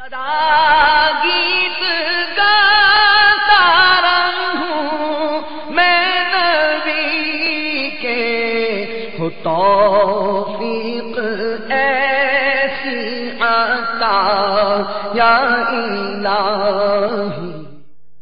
گیت گاتا رہوں میں نبی کے، ہو توفیق ایسی عطا یا الہی۔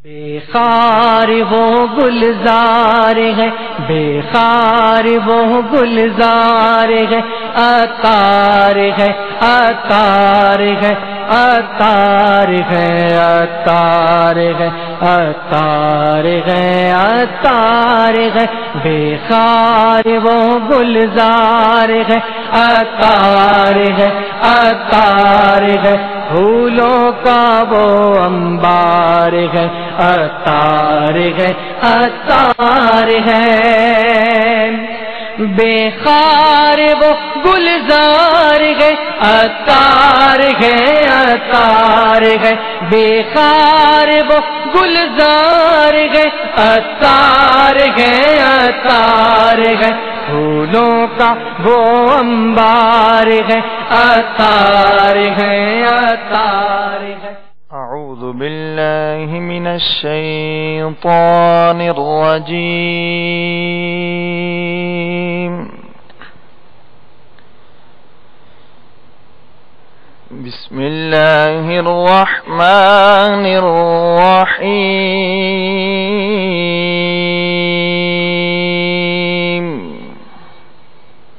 بے خار وہ گلزار ہے، بے خار وہ گلزار ہے، عطار ہے، عطار ہے، عطار ہے، عطار ہے، عطار ہے، عطار ہے، بے خار وہ گلزار ہے، عطار ہے، عطار ہے، پھولوں کا وہ انبار ہے، عطار ہے، عطار ہے، بے خار وہ گلزار ہے، عطار ہے، عطار ہے، بے خار وہ گلزار ہے، عطار ہے، عطار ہے، پھولوں کا وہ انبار ہے، عطار ہے، عطار ہے۔ اعوذ باللہ من الشیطان الرجیم، بسم اللہ الرحمن الرحیم،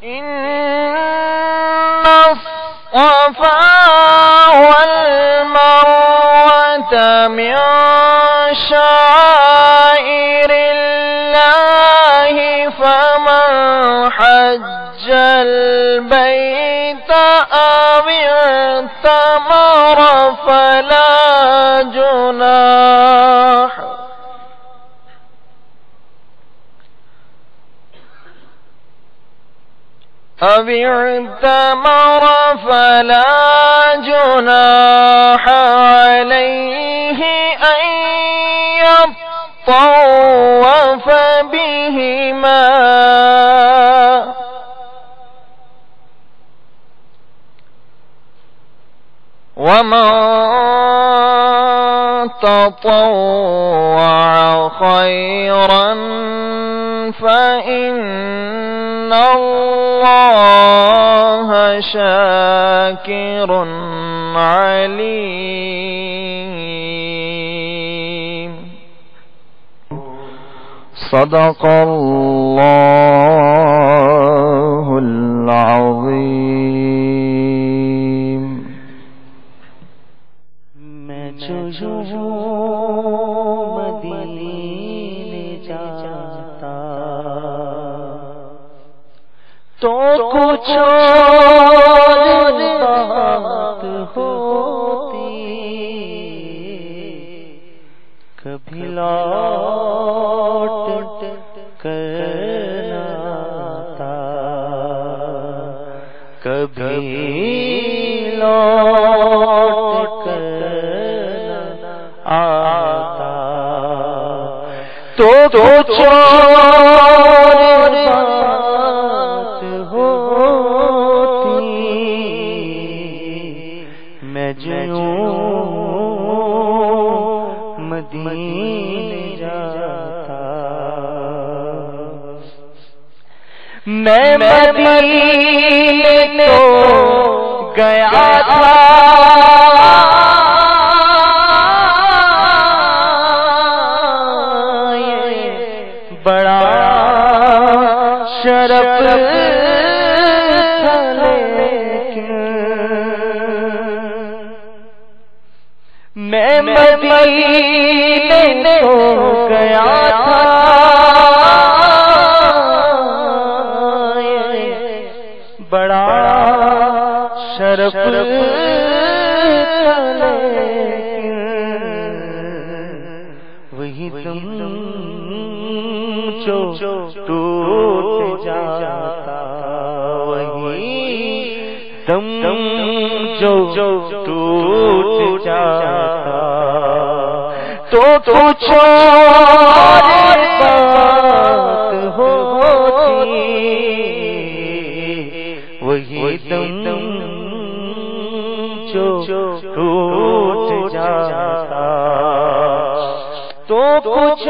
ان الصفا والمروة من شعائر الله، فمن حج البيت أو اعتمر فلا جناح عليه أن يطوف بهما، ومن تطوع خيرا فإن الله شاكر عليم۔ صدق الله العظيم۔ میں جو مدینے جاتا تو کچھ اور بات ہوتی، کبھی لوٹ کر نہ آتا، کبھی لوٹ کر نہ آتا، تو کچھ اور بات ہوتی، میں جو مدینے جاتا، میں مدینے تو گیا تھا، بڑا شرف تھا لیکن میں مدینے تو گیا تھا، بڑا شرف تھا لیکن وہی تم جو ٹوٹ جاتا، وہی دم جو ٹوٹ جاتا، تو کچھ اور بات ہوتی، وہی دم جو ٹوٹ جاتا تو کچھ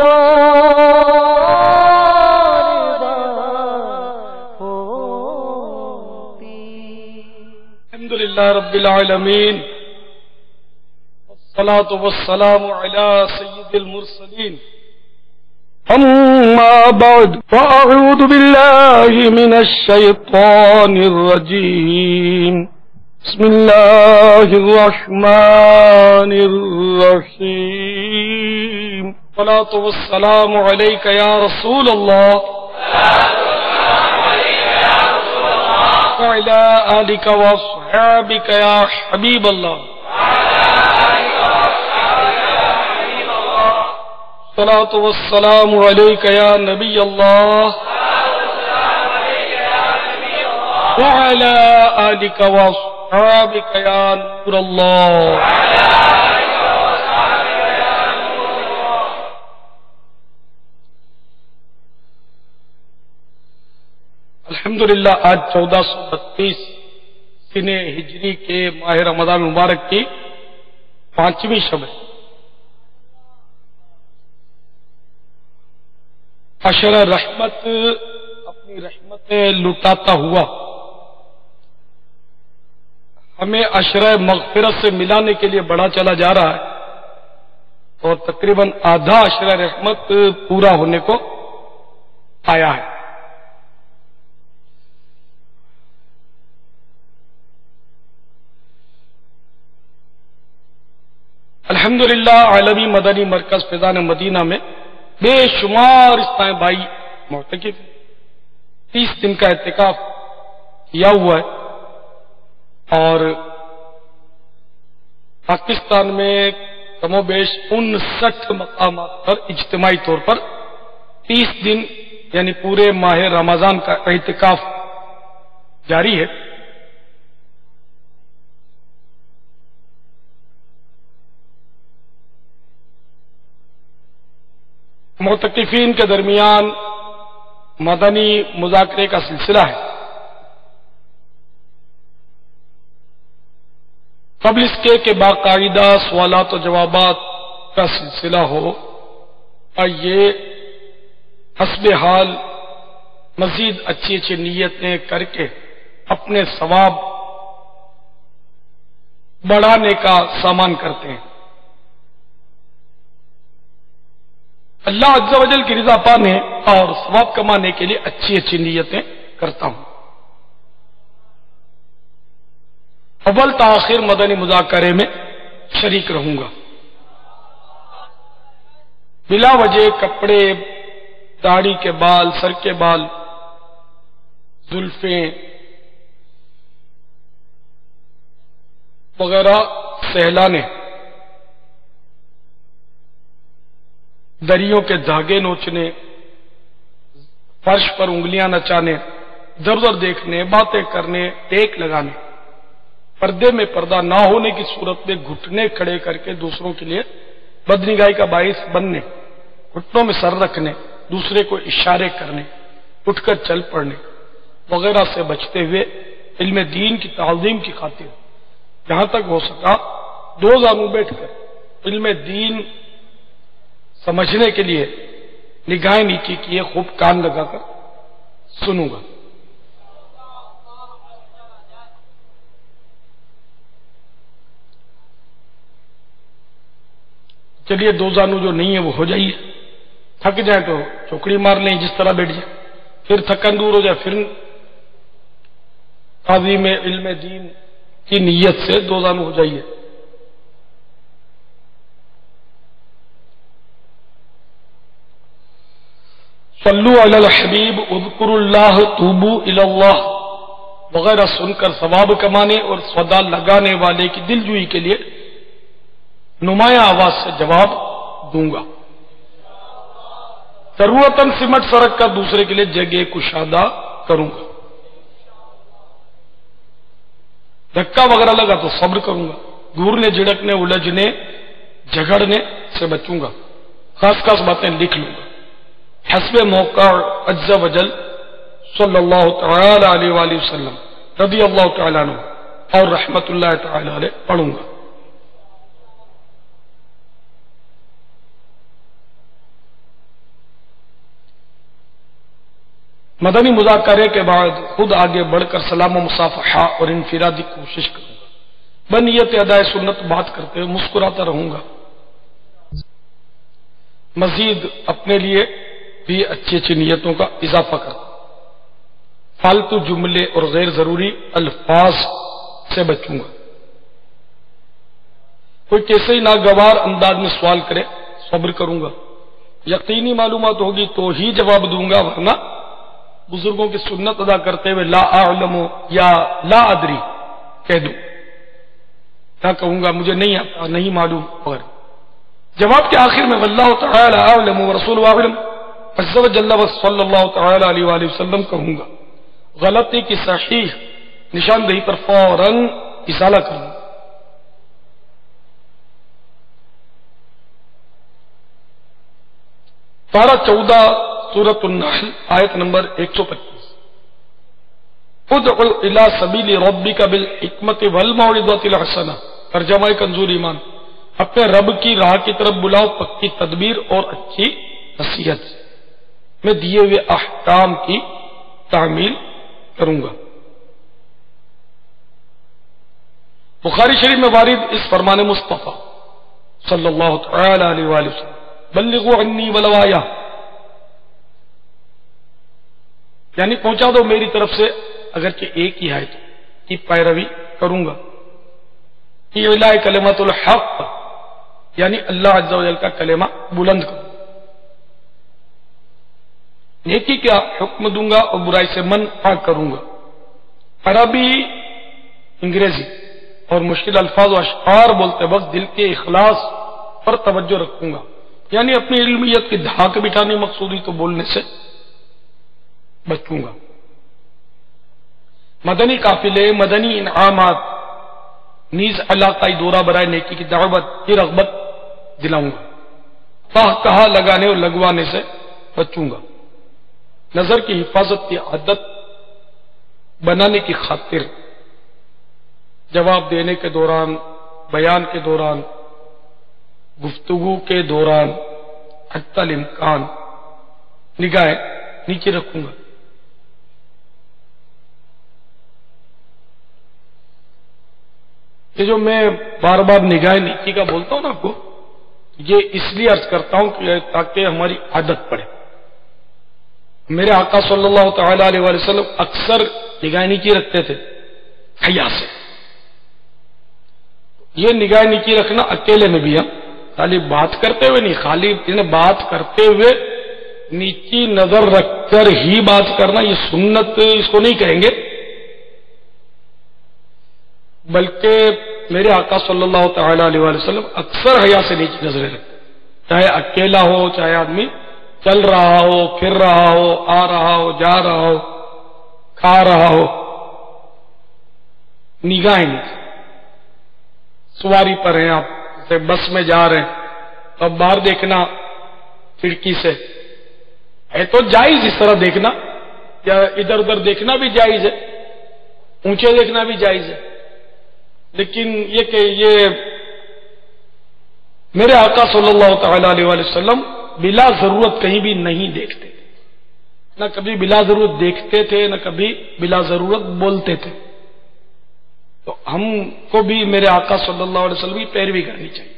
الحمدللہ رب العالمین والصلاة والسلام علی سید المرسلین اما بعد فاعوذ باللہ من الشیطان الرجیم بسم اللہ الرحمن الرحیم الصلاة والسلام علیک یا رسول اللہ وعلى آلك وأصحابك يا حبيب الله الصلاة والسلام عليك يا نبي الله وعلى آلك وأصحابك يا نور الله الحمدللہ آج 1432 سن ہجری کے ماہ رمضان مبارک کی 5ویں شب ہے۔ عشر رحمت اپنی رحمتیں لٹاتا ہوا ہمیں عشر مغفرت سے ملانے کے لیے بڑھا چلا جا رہا ہے اور تقریباً آدھا عشر رحمت پورا ہونے کو آیا ہے۔ الحمدللہ عالمی مدنی مرکز فیضان مدینہ میں بے شمار اسلام بھائی معتکف 30 دن کا اعتکاف کیا ہوا ہے اور پاکستان میں کم و بیش 59 مقامات پر اجتماعی طور پر 30 دن یعنی پورے ماہ رمضان کا اعتکاف جاری ہے۔ معتکفین کے درمیان مدنی مذاکرے کا سلسلہ ہے۔ قبل اس کے باقاعدہ سوالات و جوابات کا سلسلہ ہو اور یہ حسب حال مزید اچھی اچھی نیتیں کر کے اپنے ثواب بڑھانے کا سامان کرتے ہیں۔ اللہ عز و جل کی رضا پانے اور ثواب کمانے کے لیے اچھی اچھی نیتیں کرتا ہوں۔ اول تاخیر مدنی مذاکرے میں شریک رہوں گا۔ بلا وجہ کپڑے، داڑھی کے بال، سر کے بال، زلفیں وغیرہ سہلانے، دریوں کے دھاگے نوچنے، فرش پر انگلیاں نچانے، ادھر ادھر دیکھنے، باتیں کرنے، ٹیک لگانے، پردے میں پردہ نہ ہونے کی صورت میں گھٹنے کھڑے کر کے دوسروں کے لیے بدنگاہی کا باعث بننے، گھٹنوں میں سر رکھنے، دوسرے کو اشارے کرنے، اٹھ کر چل پڑنے وغیرہ سے بچتے ہوئے علم دین کی تعظیم کی خاطر جہاں تک ہو سکا دو زانوں بیٹھ کر علم دین سمجھنے کے لیے نگاہیں نیچی کیے خوب کان لگا کر سنوں گا۔ چلیے دو زانو جو نہیں ہے وہ ہو جائیے، تھک جائیں تو چوکڑی مار لیں جس طرح بیٹھ جائیں، پھر تھکن دور ہو جائے پھر تعظیم علم دین کی نیت سے دو زانو ہو جائیے۔ صلو علی الحبیب اذکروا اللہ توبوا الی اللہ وغیرہ سن کر ثواب کمانے اور صدا لگانے والے کی دل جوئی کے لیے نمایاں آواز سے جواب دوں گا۔ ضرورتاً سمٹ سرک کر دوسرے کے لیے جگہ کشادہ کروں گا۔ دھکا وغیرہ لگا تو صبر کروں گا، گورنے جھڑکنے الجھنے جھگڑنے سے بچوں گا، خاص خاص باتیں لکھ لوں گا، حسب موقع عز و جل صلی اللہ تعالی علیہ وآلہ وسلم رضی اللہ تعالیٰ عنہ اور رحمت اللہ تعالی علیہ پڑھوں گا۔ مدنی مذاکرے کے بعد خود آگے بڑھ کر سلام و مصافحہ اور انفرادی کوشش کروں گا، بنیت ادائے سنت بات کرتے ہوئے مسکراتا رہوں گا۔ مزید اپنے لیے بھی اچھی اچھی نیتوں کا اضافہ کرتا ہوں، فالتو جملے اور غیر ضروری الفاظ سے بچوں گا۔ کوئی کیسے ہی ناگوار انداز میں سوال کرے صبر کروں گا، یقینی معلومات ہوگی تو ہی جواب دوں گا، ورنہ بزرگوں کی سنت ادا کرتے ہوئے لا اعلم یا لا ادری کہہ دوں، کیا کہوں گا مجھے نہیں آتا، نہیں معلوم، اور جواب کے آخر میں واللہ تعالی اعلم ورسول اعلم عز وجل صلی اللہ تعالی علیہ وآلہ وسلم کہوں گا۔ غلطی کی صحیح نشاندہی پر فوراً ازالہ کروں گا۔ پارہ 14 سورۃ النحل آیت نمبر 125، ادع الی سبیل ربک بالحکمت والموعظۃ الحسنہ، ترجمہ کنزول ایمان، اپنے رب کی راہ کی طرف بلاؤ پکی تدبیر اور اچھی نصیحت سے، میں دیے ہوئے احکام کی تعمیل کروں گا۔ بخاری شریف میں وارد اس فرمان مصطفیٰ صلی اللہ تعالی علیہ وآلہ وسلم بلغوا عنی ولو آیہ، یعنی پہنچا دو میری طرف سے اگرچہ ایک ہی آیت کی پیروی کروں گا۔ یہ اعلاء کلمۃ الحق، یعنی اللہ عز و جل کا کلمہ بلند کروں، نیکی کا حکم دوں گا اور برائی سے منع کروں گا۔ عربی، انگریزی اور مشکل الفاظ و اشعار بولتے وقت دل کے اخلاص پر توجہ رکھوں گا، یعنی اپنی علمیت کی دھاک بٹھانے مقصودی تو بولنے سے بچوں گا۔ مدنی قافلے، مدنی انعامات نیز علاقائی دورہ برائے نیکی کی دعوت کی رغبت دلاؤں گا، کہا لگانے اور لگوانے سے بچوں گا۔ نظر کی حفاظت کی عادت بنانے کی خاطر جواب دینے کے دوران، بیان کے دوران، گفتگو کے دوران حتی الامکان نگاہیں نیچے رکھوں گا۔ یہ جو میں بار بار نگاہ نیچی کا بولتا ہوں نا آپ کو، یہ اس لیے عرض کرتا ہوں کہ تاکہ ہماری عادت پڑے۔ میرے آقا صلی اللہ تعالی علیہ وآلہ وسلم اکثر نگاہ نیچی رکھتے تھے حیا سے۔ یہ نگاہ نیچی رکھنا اکیلے میں بھی ہے، خالی بات کرتے ہوئے نہیں، خالی بات کرتے ہوئے نیچی نظر رکھ کر ہی بات کرنا، یہ سنت اس کو نہیں کہیں گے، بلکہ میرے آقا صلی اللہ تعالی علیہ وآلہ وسلم اکثر حیا سے نیچی نظریں رکھتے، چاہے اکیلا ہو، چاہے آدمی چل رہا ہو، پھر رہا ہو، آ رہا ہو، جا رہا ہو، کھا رہا ہو، نگاہیں نیچی۔ سواری پر ہیں آپ، جیسے بس میں جا رہے ہیں تو اب باہر دیکھنا کھڑکی سے ہے تو جائز، اس طرح دیکھنا یا ادھر ادھر دیکھنا بھی جائز ہے، اونچے دیکھنا بھی جائز ہے، لیکن یہ کہ یہ میرے آقا صلی اللہ تعالی علیہ وآلہ وسلم بلا ضرورت کہیں بھی نہیں دیکھتے تھے، نہ کبھی بلا ضرورت دیکھتے تھے، نہ کبھی بلا ضرورت بولتے تھے۔ تو ہم کو بھی میرے آقا صلی اللہ علیہ وسلم کی پیروی کرنی چاہیے۔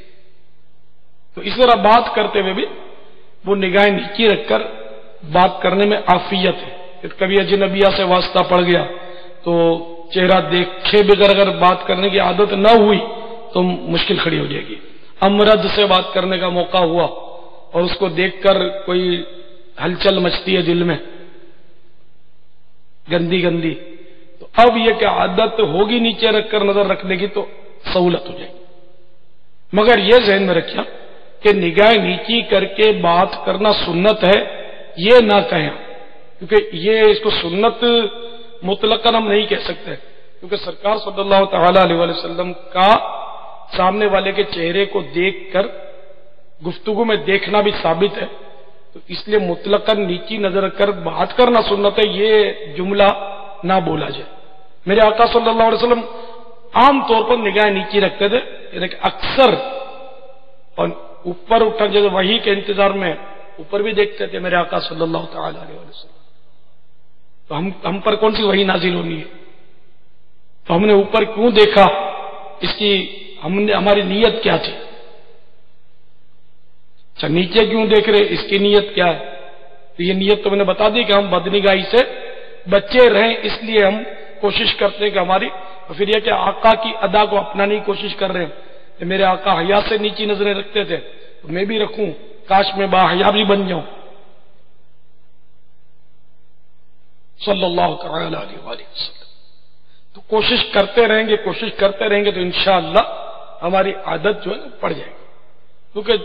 تو اس طرح بات کرتے ہوئے بھی وہ نگاہیں نیچی رکھ کر بات کرنے میں عافیت ہے۔ کہ کبھی اجنبیہ سے واسطہ پڑ گیا تو چہرہ دیکھے بغیر اگر بات کرنے کی عادت نہ ہوئی تو مشکل کھڑی ہو جائے گی۔ امرد سے بات کرنے کا موقع ہوا اور اس کو دیکھ کر کوئی ہلچل مچتی ہے دل میں گندی گندی، تو اب یہ کہ عادت ہوگی نیچے رکھ کر نظر رکھنے کی تو سہولت ہو جائے گی۔ مگر یہ ذہن میں رکھیں کہ نگاہ نیچی کر کے بات کرنا سنت ہے، یہ نہ کہیں، کیونکہ یہ اس کو سنت مطلقاً ہم نہیں کہہ سکتے، کیونکہ سرکار صلی اللہ تعالی علیہ وآلہ وسلم کا سامنے والے کے چہرے کو دیکھ کر گفتگو میں دیکھنا بھی ثابت ہے، تو اس لیے مطلقاً نیچی نظر کر بات کرنا سنت ہے، یہ جملہ نہ بولا جائے۔ میرے آقا صلی اللہ علیہ وسلم عام طور پر نگاہ نیچی رکھتے تھے، لیکن اکثر اور اوپر اٹھا جیسے وحی کے انتظار میں اوپر بھی دیکھتے تھے میرے آقا صلی اللہ تعالی علیہ وسلم۔ تو ہم پر کون سی وحی نازل ہونی ہے؟ تو ہم نے اوپر کیوں دیکھا؟ اس کی ہماری نیت کیا تھی؟ اچھا نیچے کیوں دیکھ رہے؟ اس کی نیت کیا ہے؟ تو یہ نیت تو میں نے بتا دی کہ ہم بدنگاہی سے بچے رہیں، اس لیے ہم کوشش کرتے ہیں کہ ہماری، اور پھر یہ کہ آقا کی ادا کو اپنانے کی کوشش کر رہے ہیں کہ میرے آقا حیا سے نیچی نظریں رکھتے تھے تو میں بھی رکھوں، کاش میں با حیا بھی بن جاؤں صلی اللہ تعالی علیہ وآلہ وسلم۔ تو کوشش کرتے رہیں گے تو انشاءاللہ ہماری عادت جو ہے نا پڑ جائے گی، کیونکہ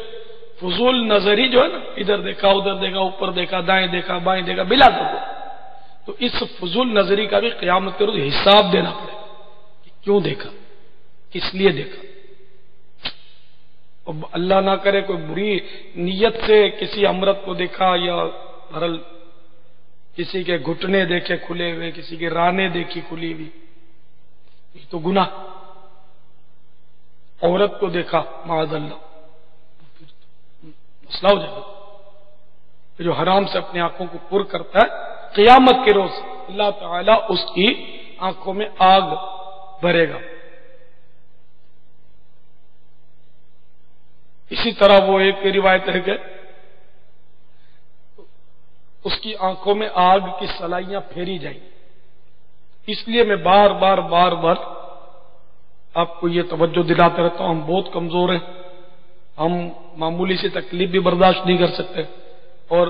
فضول نظری جو ہے نا، ادھر دیکھا ادھر دیکھا اوپر دیکھا دائیں دیکھا بائیں دیکھا بلا دو، تو اس فضول نظری کا بھی قیامت کے روز حساب دینا پڑے گا کہ کیوں دیکھا، کس لیے دیکھا۔ اب اللہ نہ کرے کوئی بری نیت سے کسی امرت کو دیکھا، یا بہرحال کسی کے گھٹنے دیکھے کھلے ہوئے، کسی کے رانے دیکھی کھلی ہوئی، یہ تو گناہ۔ عورت کو دیکھا معاذ اللہ، مسئلہ ہو جائے گا۔ جو حرام سے اپنی آنکھوں کو پر کرتا ہے، قیامت کے روز اللہ تعالیٰ اس کی آنکھوں میں آگ بھرے گا۔ اسی طرح وہ ایک روایت ہے کہ اس کی آنکھوں میں آگ کی سلائیاں پھیری جائیں۔ اس لیے میں بار بار آپ کو یہ توجہ دلاتا رہتا ہوں، ہم بہت کمزور ہیں، ہم معمولی سی تکلیف بھی برداشت نہیں کر سکتے، اور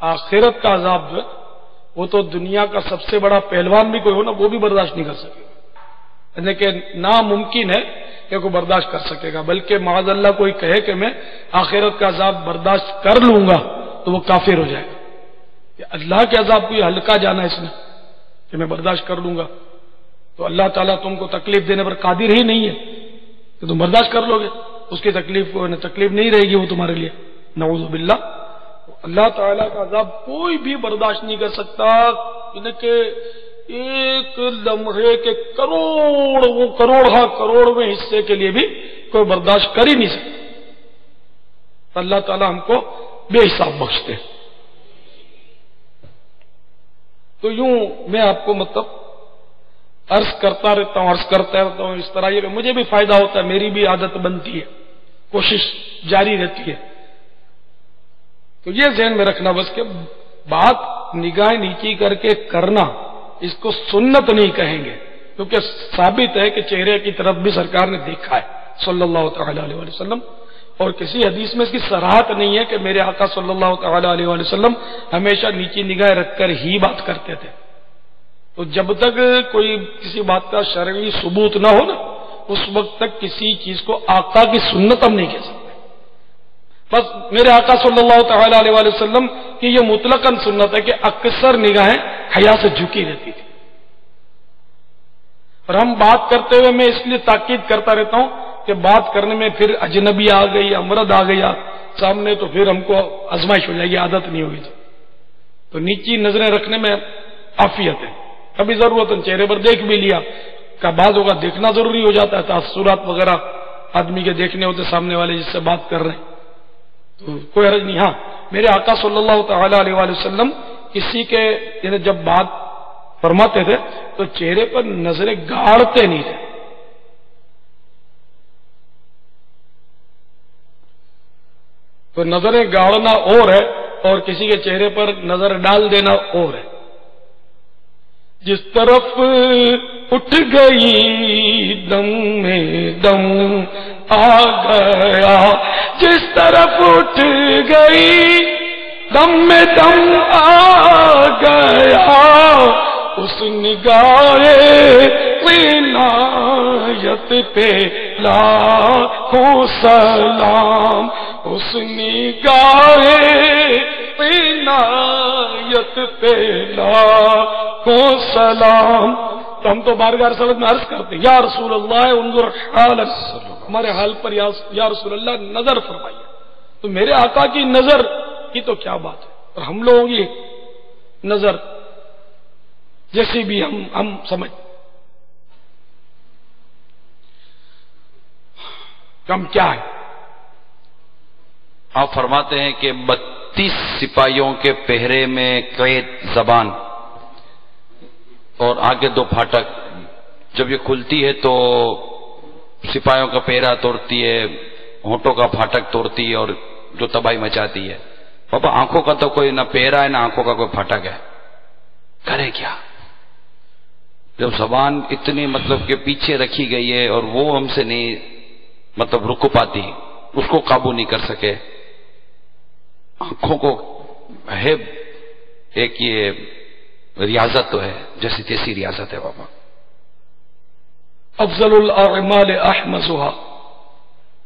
آخرت کا عذاب جو ہے وہ تو دنیا کا سب سے بڑا پہلوان بھی کوئی ہو نا، وہ بھی برداشت نہیں کر سکے گا، یعنی کہ ناممکن ہے کہ کوئی برداشت کر سکے گا، بلکہ معاذ اللہ کوئی کہے کہ میں آخرت کا عذاب برداشت کر لوں گا تو وہ کافر ہو جائے گا کہ اللہ کے عذاب کو یہ ہلکا جانا اس نے کہ میں برداشت کر لوں گا، تو اللہ تعالیٰ تم کو تکلیف دینے پر قادر ہی نہیں ہے کہ تم برداشت کر لو گے، اس کی تکلیف نہیں رہے گی وہ تمہارے لیے، نعوذ باللہ۔ اللہ تعالیٰ کا عذاب کوئی بھی برداشت نہیں کر سکتا، یعنی کہ ایک لمحے کے کروڑویں حصے کے لیے بھی کوئی برداشت کر ہی نہیں سکتا۔ اللہ تعالیٰ ہم کو بے حساب بخشتے۔ تو یوں میں آپ کو عرض کرتا رہتا ہوں اس طرح، یہ کہ مجھے بھی فائدہ ہوتا ہے، میری بھی عادت بنتی ہے، کوشش جاری رہتی ہے۔ تو یہ ذہن میں رکھنا بس کہ بات نگاہ نیچی کر کے کرنا، اس کو سنت نہیں کہیں گے، کیونکہ ثابت ہے کہ چہرے کی طرف بھی سرکار نے دیکھا ہے صلی اللہ تعالی علیہ وسلم، اور کسی حدیث میں اس کی صراحت نہیں ہے کہ میرے آقا صلی اللہ تعالی علیہ وسلم ہمیشہ نیچی نگاہ رکھ کر ہی بات کرتے تھے۔ تو جب تک کوئی کسی بات کا شرعی ثبوت نہ ہو نا، اس وقت تک کسی چیز کو آقا کی سنت ہم نہیں کہہ سکتے۔ بس میرے آقا صلی اللہ تعالی علیہ وسلم کی یہ مطلقاً سنت ہے کہ اکثر نگاہیں حیا سے جھکی رہتی تھی، اور ہم بات کرتے ہوئے میں اس لیے تاکید کرتا رہتا ہوں کہ بات کرنے میں پھر اجنبی آ گئی، امرد آ گیا سامنے، تو پھر ہم کو آزمائش ہو جائے گی، عادت نہیں ہوگی۔ تو نیچی نظریں رکھنے میں عافیت ہے، کبھی ضرورت چہرے پر دیکھ بھی لیا، کا بعض ہوگا دیکھنا ضروری ہو جاتا ہے، تاثرات وغیرہ آدمی کے دیکھنے ہوتے سامنے والے جس سے بات کر رہے ہیں، تو کوئی حرج نہیں۔ ہاں میرے آقا صلی اللہ تعالی علیہ وسلم کسی کے یعنی جب بات فرماتے تھے تو چہرے پر نظریں گاڑتے نہیں تھے، تو نظریں گاڑنا اور ہے اور کسی کے چہرے پر نظر ڈال دینا اور ہے۔ جس طرف اٹھ گئی دم میں دم آ گیا، جس طرف اٹھ گئی دم میں دم آ گیا، اس نگاہ عنایت پہ لاکھوں سلام، اس نگاہ عنایت پہ لاکھوں سلام۔ تو ہم تو بارگاہ رسالت میں عرض کرتے ہیں، یا رسول اللہ انظر حالنا، ہمارے حال پر یا رسول اللہ نظر فرمائیے۔ تو میرے آقا کی نظر کی تو کیا بات ہے، اور ہم لوگوں کی نظر جیسی بھی ہم سمجھ، کم کیا ہے۔ آپ فرماتے ہیں کہ 32 سپاہیوں کے پہرے میں قید زبان اور آگے دو پھاٹک، جب یہ کھلتی ہے تو سپاہیوں کا پیرا توڑتی ہے، ہونٹوں کا پھاٹک توڑتی ہے اور جو تباہی مچاتی ہے۔ بابا آنکھوں کا تو کوئی نہ پیرا ہے نہ آنکھوں کا کوئی پھاٹک ہے، کرے کیا؟ جب زبان اتنی مطلب کہ پیچھے رکھی گئی ہے اور وہ ہم سے نہیں مطلب رک پاتی، اس کو قابو نہیں کر سکے، آنکھوں کو ہے ایک یہ ریاضت تو ہے، جیسی تیسی ریاضت ہے بابا۔ افضل الاعمال احمسها،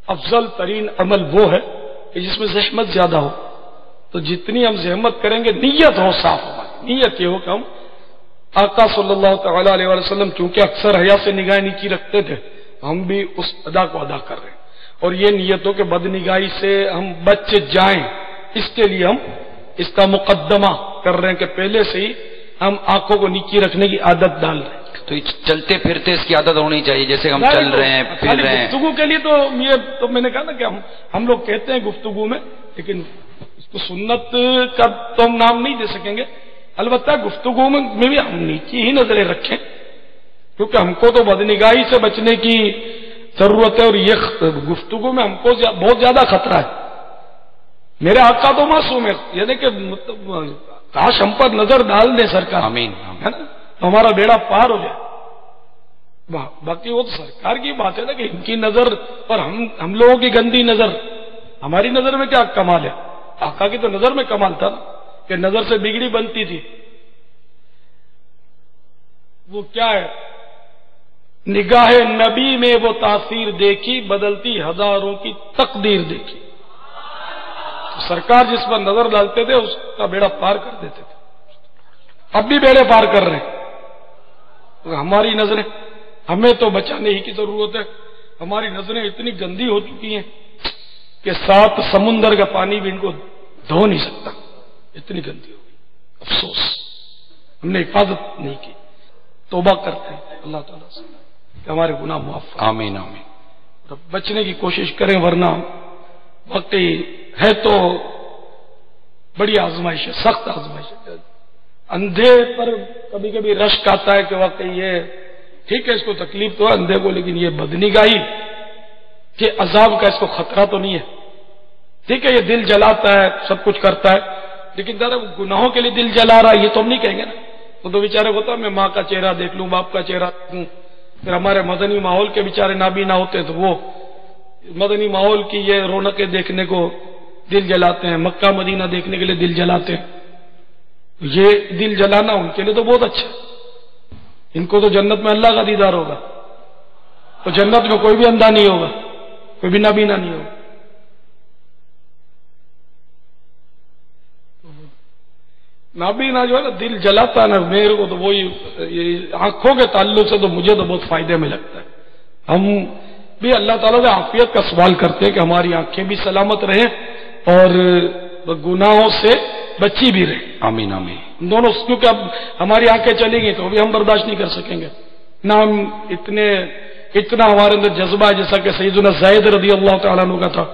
افضل ترین عمل وہ ہے کہ جس میں زحمت زیادہ ہو، تو جتنی ہم زحمت کریں گے نیت ہو صاف ہو، نیت یہ ہو کہ ہم آقا صلی اللہ تعالی علیہ وسلم چونکہ اکثر حیا سے نگاہیں نیچی رکھتے تھے، ہم بھی اس ادا کو ادا کر رہے ہیں، اور یہ نیت ہو کہ بد نگاہی سے ہم بچ جائیں، اس کے لیے ہم اس کا مقدمہ کر رہے ہیں کہ پہلے سے ہی ہم آنکھوں کو نیچی رکھنے کی عادت ڈال رہے ہیں۔ تو چلتے پھرتے اس کی عادت ہونی چاہیے، جیسے ہم چل رہے ہیں پھر رہے ہیں۔ گفتگو کے لیے تو یہ تو میں نے کہا نا کہ ہم لوگ کہتے ہیں گفتگو میں، لیکن اس کو سنت کا تو ہم نام نہیں دے سکیں گے، البتہ گفتگو میں بھی ہم نیچی ہی نظریں رکھیں، کیونکہ ہم کو تو بدنگاہی سے بچنے کی ضرورت ہے، اور یہ گفتگو میں ہم کو بہت زیادہ خطرہ ہے۔ میرے آقا تو معصوم ہے، یعنی کہ کاش ہم پر نظر ڈال دیں سرکار، آمین ہے نا، ہمارا بیڑا پار ہو جائے۔ باقی وہ تو سرکار کی بات ہے نا کہ ان کی نظر اور ہم لوگوں کی گندی نظر، ہماری نظر میں کیا کمال ہے؟ آقا کی تو نظر میں کمال تھا نا کہ نظر سے بگڑی بنتی تھی۔ وہ کیا ہے؟ نگاہ نبی میں وہ تاثیر دیکھی، بدلتی ہزاروں کی تقدیر دیکھی۔ سرکار جس پر نظر ڈالتے تھے اس کا بیڑا پار کر دیتے تھے، اب بھی بیڑے پار کر رہے ہیں۔ ہماری نظریں، ہمیں تو بچانے ہی کی ضرورت ہے، ہماری نظریں اتنی گندی ہو چکی ہیں کہ 7 سمندر کا پانی بھی ان کو دھو نہیں سکتا، اتنی گندی ہو گئی۔ افسوس ہم نے حفاظت نہیں کی۔ توبہ کرتے ہیں اللہ تعالیٰ سے کہ ہمارے گناہ معاف کریں۔ آمین آمین۔ بچنے کی کوشش کریں، ورنہ واقعی ہے تو بڑی آزمائش ہے، سخت آزمائش ہے۔ اندھے پر کبھی کبھی رشک آتا ہے کہ واقعی یہ ٹھیک ہے، اس کو تکلیف تو ہے اندھے کو، لیکن یہ بدنگاہی کے عذاب کا اس کو خطرہ تو نہیں ہے۔ ٹھیک ہے، یہ دل جلاتا ہے، سب کچھ کرتا ہے، لیکن ذرا گناہوں کے لیے دل جلا رہا ہے یہ تو ہم نہیں کہیں گے نا۔ وہ تو بیچارے ہوتا ہے میں ماں کا چہرہ دیکھ لوں، باپ کا چہرہ دیکھوں، پھر ہمارے مدنی ماحول کے بیچارے نابینا ہوتے ہیں تو وہ مدنی ماحول کی یہ رونقیں دیکھنے کو دل جلاتے ہیں، مکہ مدینہ دیکھنے کے لیے دل جلاتے ہیں۔ یہ دل جلانا ان کے لیے تو بہت اچھا ہے، ان کو تو جنت میں اللہ کا دیدار ہوگا، تو جنت میں کوئی بھی اندھا نہیں ہوگا، کوئی بھی نابینا نہیں ہوگا۔ نابینا جو ہے نا دل جلاتا ہے نا، میرے کو تو وہی آنکھوں کے تعلق سے تو مجھے تو بہت فائدے میں لگتا ہے۔ ہم بھی اللہ تعالیٰ سے عافیت کا سوال کرتے ہیں کہ ہماری آنکھیں بھی سلامت رہیں اور گناہوں سے بچی بھی رہیں۔ آمین آمین۔ دونوں، کیونکہ اب ہماری آنکھیں چلی گئی تو ابھی ہم برداشت نہیں کر سکیں گے، نہ ہم اتنا ہمارے اندر جذبہ ہے جیسا کہ سیدنا زید رضی اللہ تعالیٰ عنہ کا تھا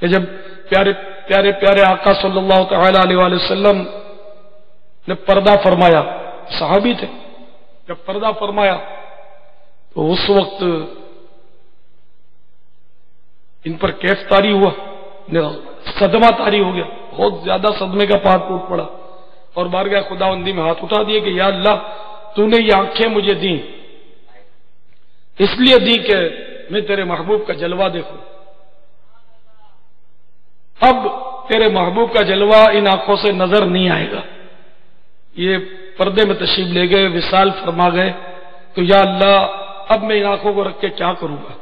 کہ جب پیارے پیارے پیارے آقا صلی اللہ تعالی علیہ وآلہ وسلم نے پردہ فرمایا، صحابی تھے، جب پردہ فرمایا تو اس وقت ان پر کیف طاری ہوا، صدمہ طاری ہو گیا، بہت زیادہ صدمے کا پہاڑ ٹوٹ پڑا، اور بارگاہ خداوندی میں ہاتھ اٹھا دیے کہ یا اللہ تو نے یہ آنکھیں مجھے دیں، اس لیے دی کہ میں تیرے محبوب کا جلوہ دیکھوں، اب تیرے محبوب کا جلوہ ان آنکھوں سے نظر نہیں آئے گا۔ یہ پردے میں تشریف لے گئے، وصال فرما گئے، تو یا اللہ اب میں ان آنکھوں کو رکھ کے کیا کروں گا،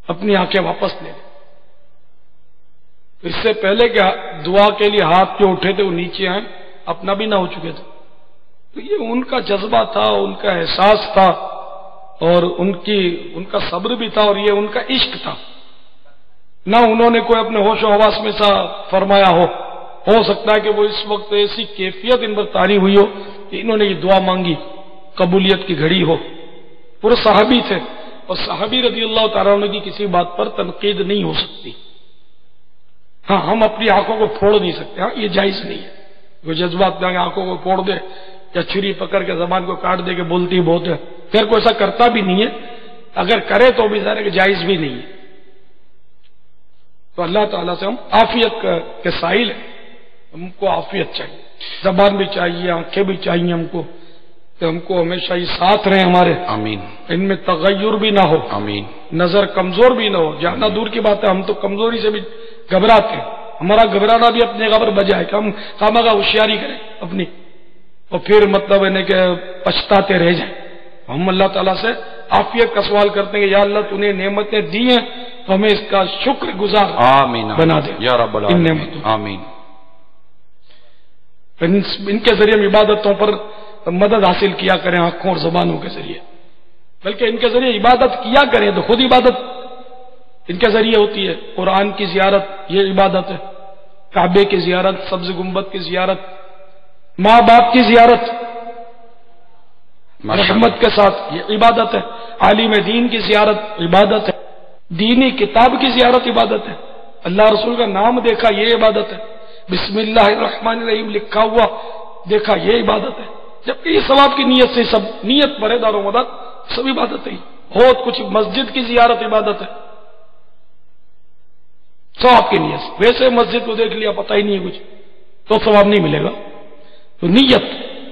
اپنی آنکھیں واپس لے لیں۔ اس سے پہلے کہ دعا کے لیے ہاتھ جو اٹھے تھے وہ نیچے آئے، اپنا بھی نہ ہو چکے تھے، تو یہ ان کا جذبہ تھا، ان کا احساس تھا، اور ان کا صبر بھی تھا، اور یہ ان کا عشق تھا، نہ انہوں نے کوئی اپنے ہوش و حواس میں سا فرمایا ہو سکتا ہے کہ وہ اس وقت ایسی کیفیت ان پر طاری ہوئی ہو کہ انہوں نے یہ دعا مانگی، قبولیت کی گھڑی ہو۔ پورے صحابی تھے، اور صحابی رضی اللہ تعالیٰ عنہ کی کسی بات پر تنقید نہیں ہو سکتی۔ ہاں ہم اپنی آنکھوں کو پھوڑ نہیں سکتے، ہاں یہ جائز نہیں ہے، وہ جذبات میں آنکھوں کو پھوڑ دے یا چھری پکڑ کے زبان کو کاٹ دے کے بولتی بہت ہے، پھر کوئی ایسا کرتا بھی نہیں ہے، اگر کرے تو بھی ظاہر ہے کہ جائز بھی نہیں ہے۔ تو اللہ تعالیٰ سے ہم عافیت کے سائل ہیں، ہم کو عافیت چاہیے، زبان بھی چاہیے، آنکھیں بھی چاہیے ہم کو، کہ ہم کو ہمیشہ یہ ساتھ رہیں ہمارے، آمین، ان میں تغیر بھی نہ ہو، آمین، نظر کمزور بھی نہ ہو، جانا دور کی بات ہے، ہم تو کمزوری سے بھی گھبراتے ہیں، ہمارا گھبرانا بھی اپنے خبر بجائے کہ ہم خامخواہ ہوشیاری کریں اپنی، اور پھر مطلب ہے کہ پچھتاتے رہ جائیں۔ ہم اللہ تعالیٰ سے عافیت کا سوال کرتے ہیں کہ یا اللہ تو نے نعمتیں دی ہیں تو ہمیں اس کا شکر گزار آمین بنا دے یا رب ان العالمین، نعمتوں، آمین۔ ان کے ذریعے ہم عبادتوں پر مدد حاصل کیا کریں، آنکھوں اور زبانوں کے ذریعے، بلکہ ان کے ذریعے عبادت کیا کریں تو خود عبادت ان کے ذریعے ہوتی ہے۔ قرآن کی زیارت یہ عبادت ہے، کعبے کی زیارت، سبز گنبد کی زیارت، ماں باپ کی زیارت رحمت کے ساتھ یہ عبادت ہے، عالم دین کی زیارت عبادت ہے، دینی کتاب کی زیارت عبادت ہے، اللہ رسول کا نام دیکھا یہ عبادت ہے، بسم اللہ الرحمن الرحیم لکھا ہوا دیکھا یہ عبادت ہے، جبکہ یہ ثواب کی نیت سے سب نیت برے دار و مدد سب عبادت ہے۔ بہت کچھ مسجد کی زیارت عبادت ہے ثواب کی نیت سے، ویسے مسجد کو دیکھ لیا پتہ ہی نہیں ہے کچھ تو ثواب نہیں ملے گا، تو نیت،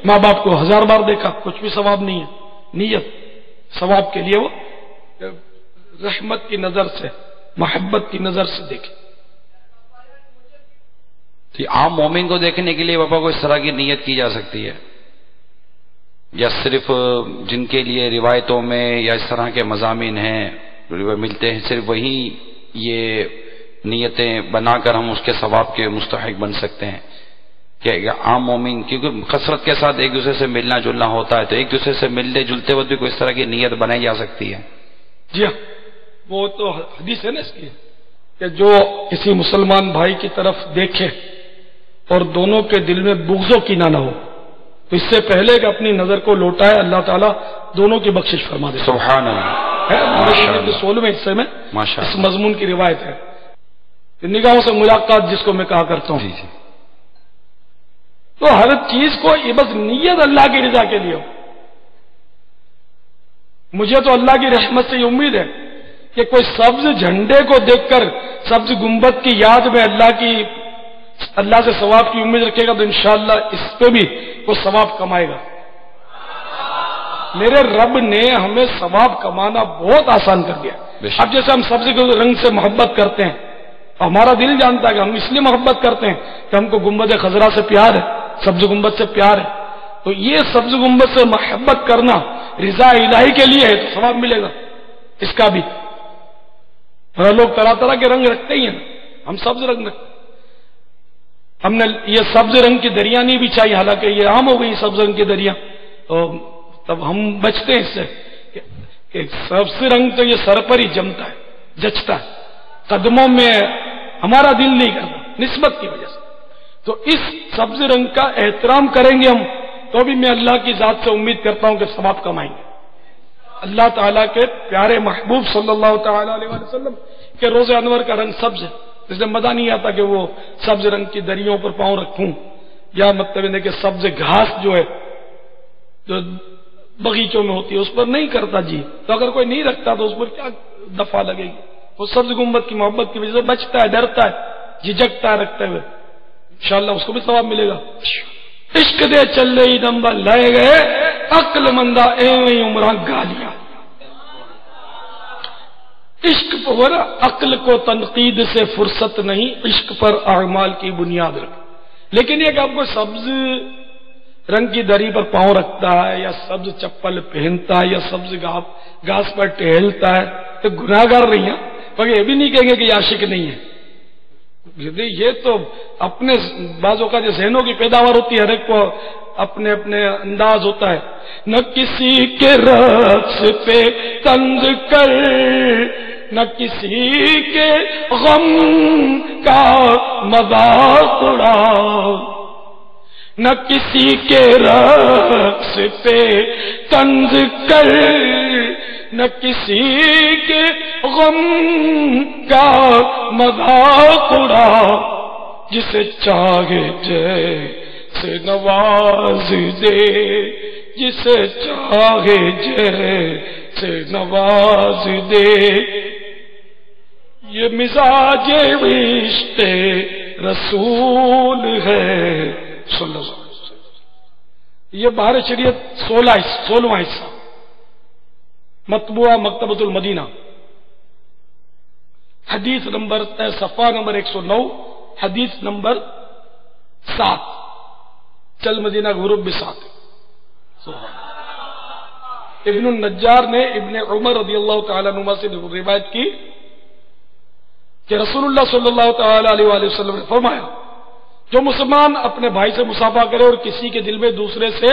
ماں باپ کو 1000 بار دیکھا کچھ بھی ثواب نہیں ہے، نیت ثواب کے لیے وہ رحمت کی نظر سے، محبت کی نظر سے دیکھے۔ تو عام مومن کو دیکھنے کے لیے بابا کو اس طرح کی نیت کی جا سکتی ہے، یا صرف جن کے لیے روایتوں میں یا اس طرح کے مضامین ہیں ملتے ہیں صرف وہی یہ نیتیں بنا کر ہم اس کے ثواب کے مستحق بن سکتے ہیں؟ کہ عام مومن کیونکہ کثرت کے ساتھ ایک دوسرے سے ملنا جلنا ہوتا ہے، تو ایک دوسرے سے ملتے جلتے وقت بھی کوئی اس طرح کی نیت بنائی جا سکتی ہے؟ جی ہاں، وہ تو حدیث ہے نا اس کی کہ جو کسی مسلمان بھائی کی طرف دیکھے اور دونوں کے دل میں بغض و کینہ نہ ہو تو اس سے پہلے کہ اپنی نظر کو لوٹائے اللہ تعالیٰ دونوں کی بخشش فرما دے۔ سبحان اللہ، ہے 16ویں حصے میں ماشاء اس اللہ، مضمون کی روایت ہے کہ نگاہوں سے ملاقات جس کو میں کہا کرتا ہوں، جی جی، تو ہر چیز کو یہ بس نیت اللہ کی رضا کے لیے ہو۔ مجھے تو اللہ کی رحمت سے یہ امید ہے کہ کوئی سبز جھنڈے کو دیکھ کر سبز گنبد کی یاد میں اللہ سے ثواب کی امید رکھے گا تو انشاءاللہ اس پہ بھی وہ ثواب کمائے گا۔ میرے رب نے ہمیں ثواب کمانا بہت آسان کر دیا۔ اب جیسے ہم سبز کے رنگ سے محبت کرتے ہیں، ہمارا دل جانتا ہے کہ ہم اس لیے محبت کرتے ہیں کہ ہم کو گنبد خضرا سے پیار ہے، سبز گنبد سے پیار ہے، تو یہ سبز گنبد سے محبت کرنا رضا الہی کے لیے ہے تو ثواب ملے گا اس کا بھی۔ اور لوگ طرح طرح کے رنگ رکھتے ہی ہیں، ہم سبز رنگ رکھتے ہیں، ہم نے یہ سبز رنگ کی دریا نہیں بچھائی، حالانکہ یہ عام ہو گئی سبز رنگ کی دریا، تو تب ہم بچتے ہیں اس سے کہ سبز رنگ تو یہ سر پر ہی جمتا ہے، جچتا ہے، قدموں میں ہمارا دل نہیں کرتا نسبت کی وجہ سے، تو اس سبز رنگ کا احترام کریں گے ہم تو بھی میں اللہ کی ذات سے امید کرتا ہوں کہ ثواب کمائیں گے۔ اللہ تعالیٰ کے پیارے محبوب صلی اللہ تعالی علیہ وسلم کے روز انور کا رنگ سبز ہے، اس لیے مزہ نہیں آتا کہ وہ سبز رنگ کی دریوں پر پاؤں رکھوں، یا مطلب ہے کہ سبز گھاس جو ہے جو بغیچوں میں ہوتی ہے اس پر نہیں کرتا جی، تو اگر کوئی نہیں رکھتا تو اس پر کیا دفعہ لگے گی؟ وہ سبز گنبد کی محبت کی وجہ سے بچتا ہے، ڈرتا ہے، جھجکتا ہے رکھتے ہوئے، انشاءاللہ اس کو بھی ثواب ملے گا۔ عشق دے چلے ہی نمبر لائے گئے عقل مندہ ایویں عمران گالیاں، عشق پر عقل کو تنقید سے فرصت نہیں، عشق پر اعمال کی بنیاد رکھ۔ لیکن یہ کہ آپ کو سبز رنگ کی دری پر پاؤں رکھتا ہے یا سبز چپل پہنتا ہے یا سبز گھاس پر ٹہلتا ہے تو گناہ گار نہیں ہے، مگر یہ بھی نہیں کہیں گے کہ یہ عاشق نہیں ہے، یہ تو اپنے بعضوں کا جو ذہنوں کی پیداوار ہوتی ہے، ہر ایک کو اپنے اپنے انداز ہوتا ہے۔ نہ کسی کے رقص پہ طنز کر، نہ کسی کے غم کا مذاق اڑا، نہ کسی کے رقص پہ طنز کر، نہ کسی کے غم کا مذاق اڑا، جسے چاہے سے نواز دے، جسے چاہے جیسے نواز دے، یہ مزاج عشق رسول ہے صلی اللہ علیہ وسلم۔ یہ بہار شریعت 16واں حصہ مطبوعہ مکتبۃ المدینہ، حدیث نمبر صفحہ نمبر 109، حدیث نمبر 7، چل مدینہ غروب بسات۔ ابن النجار نے ابن عمر رضی اللہ تعالیٰ عنہما سے روایت کی کہ رسول اللہ صلی اللہ تعالی علیہ وآلہ وسلم نے فرمایا، جو مسلمان اپنے بھائی سے مصافحہ کرے اور کسی کے دل میں دوسرے سے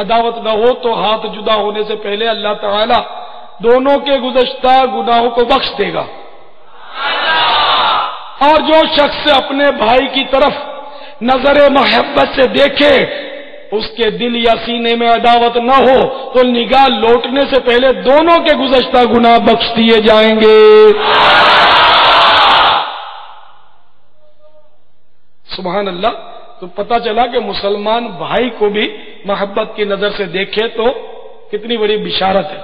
عداوت نہ ہو تو ہاتھ جدا ہونے سے پہلے اللہ تعالی دونوں کے گزشتہ گناہوں کو بخش دے گا، اور جو شخص اپنے بھائی کی طرف نظر محبت سے دیکھے اس کے دل یا سینے میں عداوت نہ ہو تو نگاہ لوٹنے سے پہلے دونوں کے گزشتہ گناہ بخش دیے جائیں گے۔ سبحان اللہ۔ تو پتہ چلا کہ مسلمان بھائی کو بھی محبت کی نظر سے دیکھے تو کتنی بڑی بشارت ہے،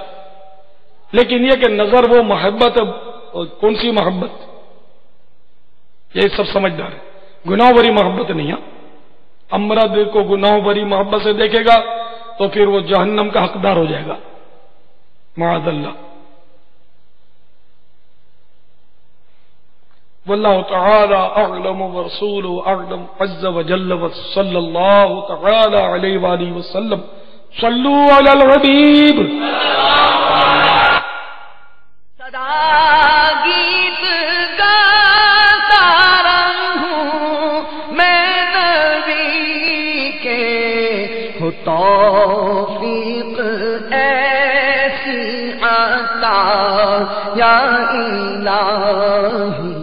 لیکن یہ کہ نظر وہ محبت، کون سی محبت، یہ سب سمجھدار ہے، گناہ بری محبت نہیں ہے۔ امرد کو گناہ بری محبت سے دیکھے گا تو پھر وہ جہنم کا حقدار ہو جائے گا، معاذ اللہ۔ واللہ تعالی اعلم ورسولہ اعلم عز وجل وصلی اللہ تعالی علیہ وآلہ وسلم۔ صلو علی الحبیب۔ صدا گیت گاتا رہوں میں نبی کے، ہو توفیق ایسی عطا یا الہی۔